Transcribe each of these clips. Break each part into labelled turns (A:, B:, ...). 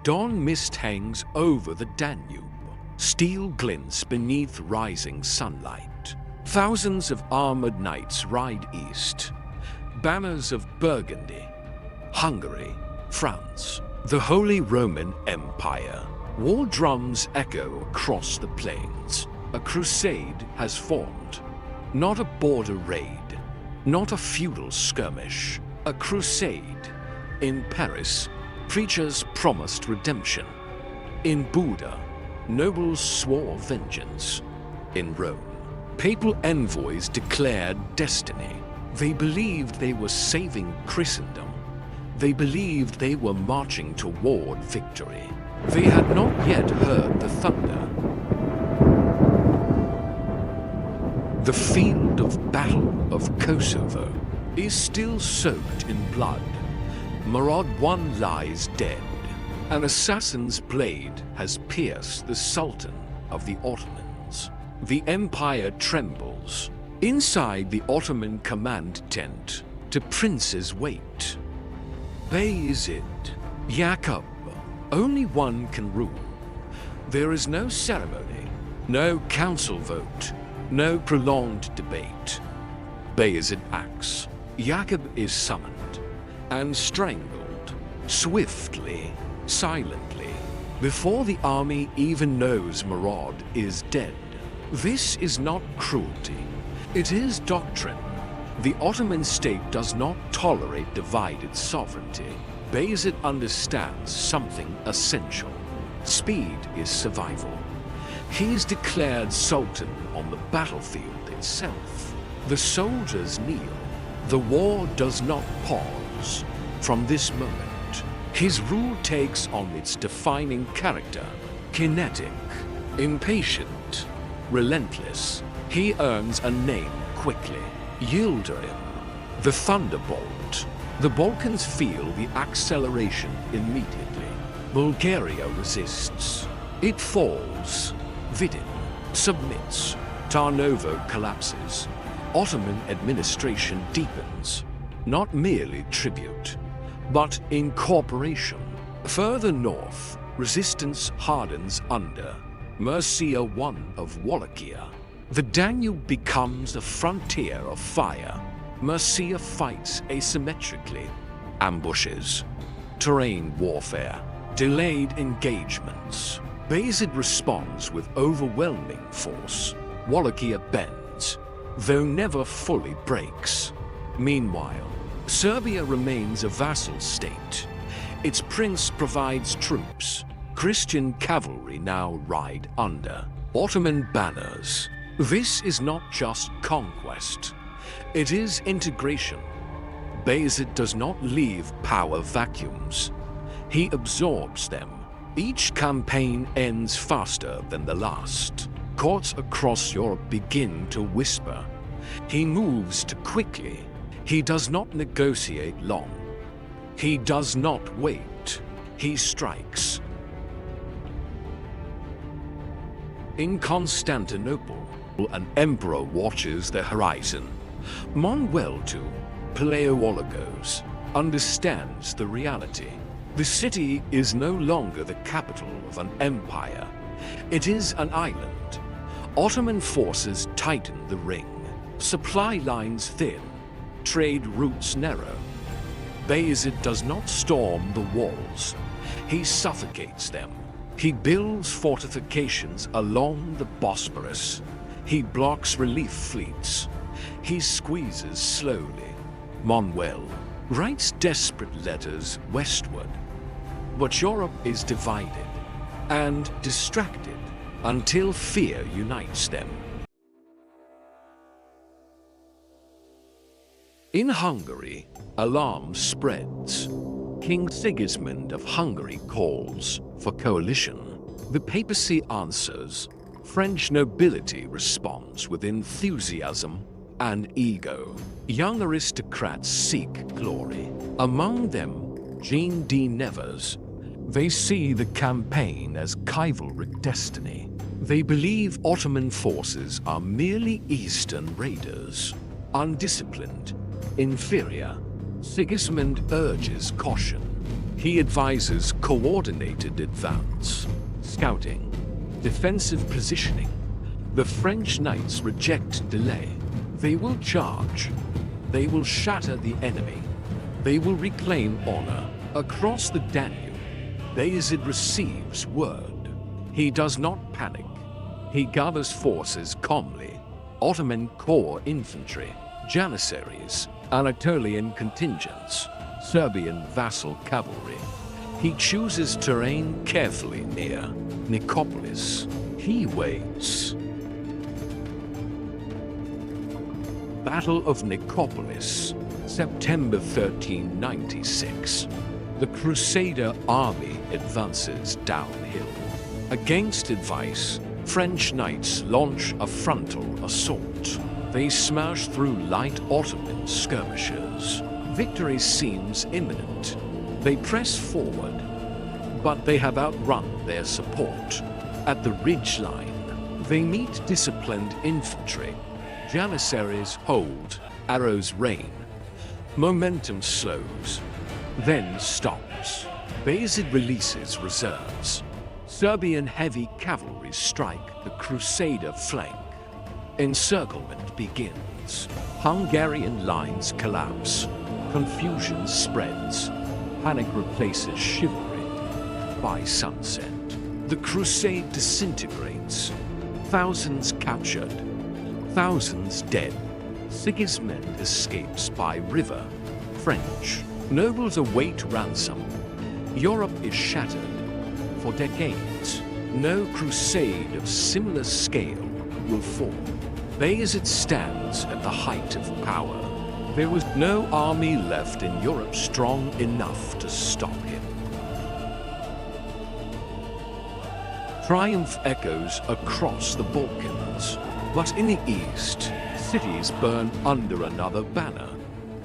A: Dawn mist hangs over the Danube. Steel glints beneath rising sunlight. Thousands of armored knights ride east. Banners of Burgundy, Hungary, France, the Holy Roman Empire. War drums echo across the plains. A crusade has formed. Not a border raid, not a feudal skirmish. A crusade. In Paris, preachers promised redemption. In Buda, nobles swore vengeance. In Rome, papal envoys declared destiny. They believed they were saving Christendom. They believed they were marching toward victory. They had not yet heard the thunder. The field of Battle of Kosovo is still soaked in blood. Murad I lies dead. An assassin's blade has pierced the Sultan of the Ottomans. The empire trembles. Inside the Ottoman command tent, the princes wait. Bayezid, Yaqub, only one can rule. There is no ceremony, no council vote, no prolonged debate. Bayezid acts. Yaqub is summoned and strangled, swiftly, silently, before the army even knows Murad is dead. This is not cruelty. It is doctrine. The Ottoman state does not tolerate divided sovereignty. Bayezid understands something essential. Speed is survival. He is declared Sultan on the battlefield itself. The soldiers kneel. The war does not pause. From this moment, his rule takes on its defining character. Kinetic, impatient, relentless. He earns a name quickly. Yıldırım, the Thunderbolt. The Balkans feel the acceleration immediately. Bulgaria resists. It falls. Vidin submits. Tarnovo collapses. Ottoman administration deepens. Not merely tribute, but incorporation. Further north, resistance hardens under Murcia I of Wallachia. The Danube becomes a frontier of fire. Murcia fights asymmetrically. Ambushes, terrain warfare, delayed engagements. Bayezid responds with overwhelming force. Wallachia bends, though never fully breaks. Meanwhile, Serbia remains a vassal state. Its prince provides troops. Christian cavalry now ride under Ottoman banners. This is not just conquest. It is integration. Bayezid does not leave power vacuums. He absorbs them. Each campaign ends faster than the last. Courts across Europe begin to whisper. He moves too quickly. He does not negotiate long. He does not wait. He strikes. In Constantinople, an emperor watches the horizon. Manuel II, Paleologos, understands the reality. The city is no longer the capital of an empire. It is an island. Ottoman forces tighten the ring. Supply lines thin. Trade routes narrow. Bayezid does not storm the walls. He suffocates them. He builds fortifications along the Bosporus. He blocks relief fleets. He squeezes slowly. Manuel writes desperate letters westward. But Europe is divided and distracted until fear unites them. In Hungary, alarm spreads. King Sigismund of Hungary calls for coalition. The papacy answers. French nobility responds with enthusiasm and ego. Young aristocrats seek glory. Among them, Jean de Nevers. They see the campaign as chivalric destiny. They believe Ottoman forces are merely Eastern raiders, undisciplined, inferior. Sigismund urges caution. He advises coordinated advance, scouting, defensive positioning. The French knights reject delay. They will charge. They will shatter the enemy. They will reclaim honor. Across the Danube, Bayezid receives word. He does not panic. He gathers forces calmly. Ottoman corps infantry, janissaries, Anatolian contingents, Serbian vassal cavalry. He chooses terrain carefully near Nicopolis. He waits. Battle of Nicopolis, September 1396. The Crusader army advances downhill. Against advice, French knights launch a frontal assault. They smash through light Ottoman skirmishers. Victory seems imminent. They press forward, but they have outrun their support. At the ridgeline, they meet disciplined infantry. Janissaries hold, arrows rain. Momentum slows, then stops. Bayezid releases reserves. Serbian heavy cavalry strike the Crusader flank. Encirclement begins. Hungarian lines collapse. Confusion spreads. Panic replaces chivalry. By sunset, the crusade disintegrates. Thousands captured. Thousands dead. Sigismund escapes by river. French nobles await ransom. Europe is shattered. For decades, no crusade of similar scale will fall. Bayezid stands at the height of power. There was no army left in Europe strong enough to stop him. Triumph echoes across the Balkans, but in the east, cities burn under another banner.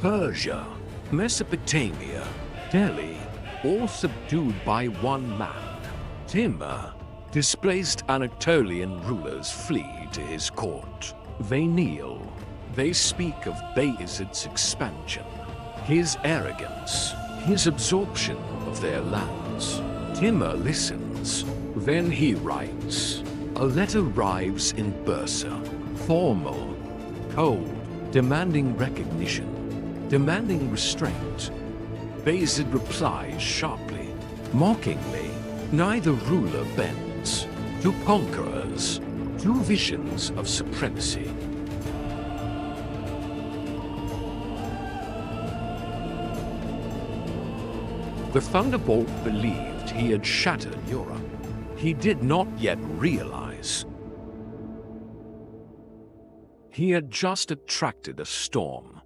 A: Persia, Mesopotamia, Delhi, all subdued by one man. Timur, displaced Anatolian rulers flee to his court. They kneel. They speak of Bayezid's expansion, his arrogance, his absorption of their lands. Timur listens. Then he writes. A letter arrives in Bursa, formal, cold, demanding recognition, demanding restraint. Bayezid replies sharply, mockingly. Neither ruler bends. To conquerors, to visions of supremacy. The Thunderbolt believed he had shattered Europe. He did not yet realize he had just attracted a storm.